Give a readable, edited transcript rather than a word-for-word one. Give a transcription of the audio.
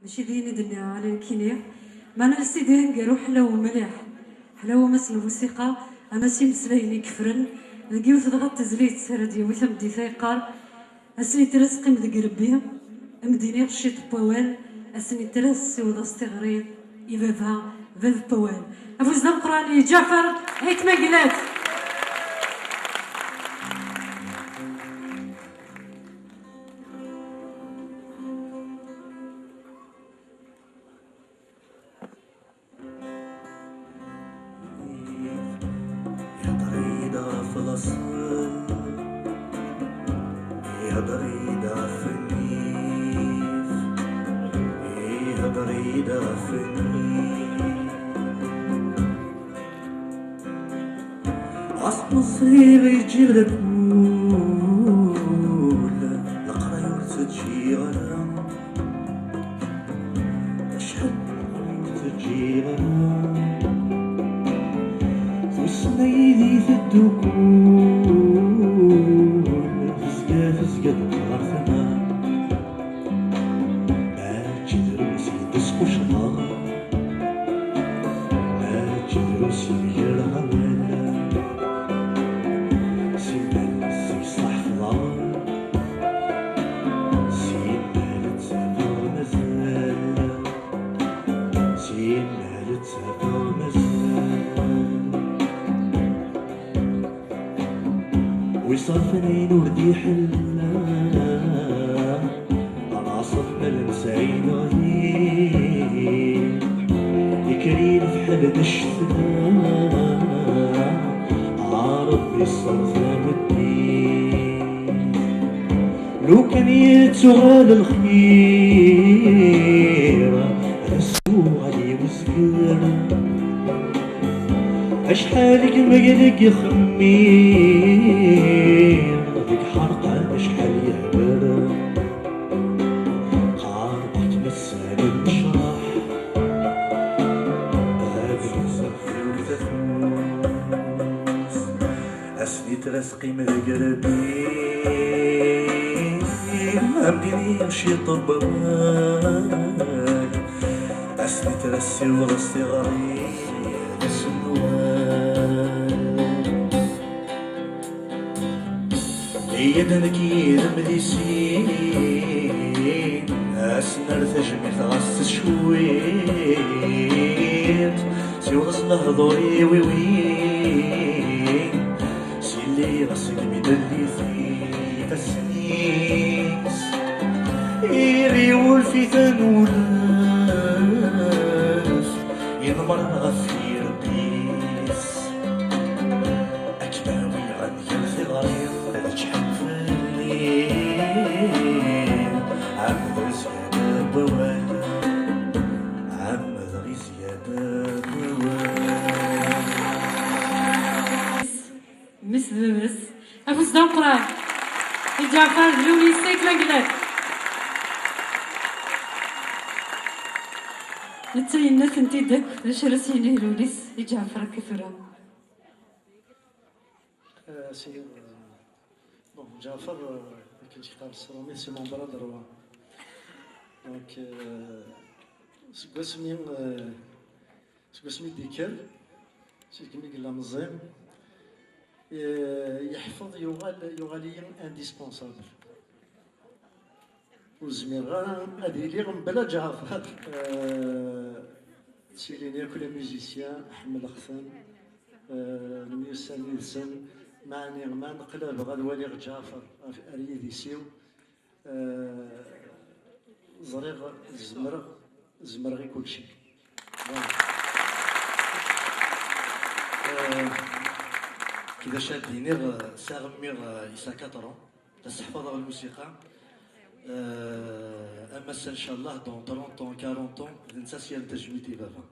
ماشي ديني دنيا على كينيا ما انا السيدين قالوا حلاوه مليح حلاوه مثل الموسيقى انا سي مسلايني كفرن لقيو تضغط تزليت سردي ويثم دي ثيقار اسني ترس قيم ذي ربي امديني رشيط بوال اسني ترس سيوض استغريد يبابها ذذ بوال افوز القراني جعفر هيك ما قلت يا ضريدة في النيف يا ضريدة في النيف عصب الصغير يجي لكول القراية تجي غرام أشحال تجي غرام وسنيدي في الدكون فزقة النهار ثمان ما تجدروسي تسقو شهر ما تجدروسي بيرها ولا سيمال سيصلح في العار سيمال تسافر مزال سيمال تسافر مزال ويصرفني وردي حلا العصر ملمسعين غير يكرين في حلد الشتاء عربي الصرفة مدين لو كان يتسغال الخير رسو علي وزقر أشحالك مقلق يخمير ذيك حرقة أشحال يهبر قاربت مسال المشرح هذيك صفي وكتفوس أسني ترسقي من القربين أمديني يمشي طباك أسني ترسي ورسي غريب يدنكي مديسين أسنر تجمي ثغس شويت سي وغصنا هضوري ويوين سي اللي غسك مدلي في تسنيس إيري والفي ثنولف ينمر غفير بيس أكباوي غني الثغرين مس بس افوز القران جعفر لوني سيك ما قلت نتسينا كنتي داك باش رسيني لونيس جعفر كثرة سي بون جعفر كنت يختار السلامي سي مون برادر هو دونك سقسمي ديكال سي كيما قلنا مزيان يحفظ يغالي انديسبونسابل وزمير هادي لي بلا جعفر سيليني كل ميوزيسيان احمد خثان الميوسان نيلسون معني ما نقلب غدوالي جعفر اريدي سيو زريغ زمرغي كلشي كذا شاديني ساغمير إسا 4 تستحفظ الموسيقى أما إن شاء الله دون 30 40 ننسى سيال تجميتي بابا.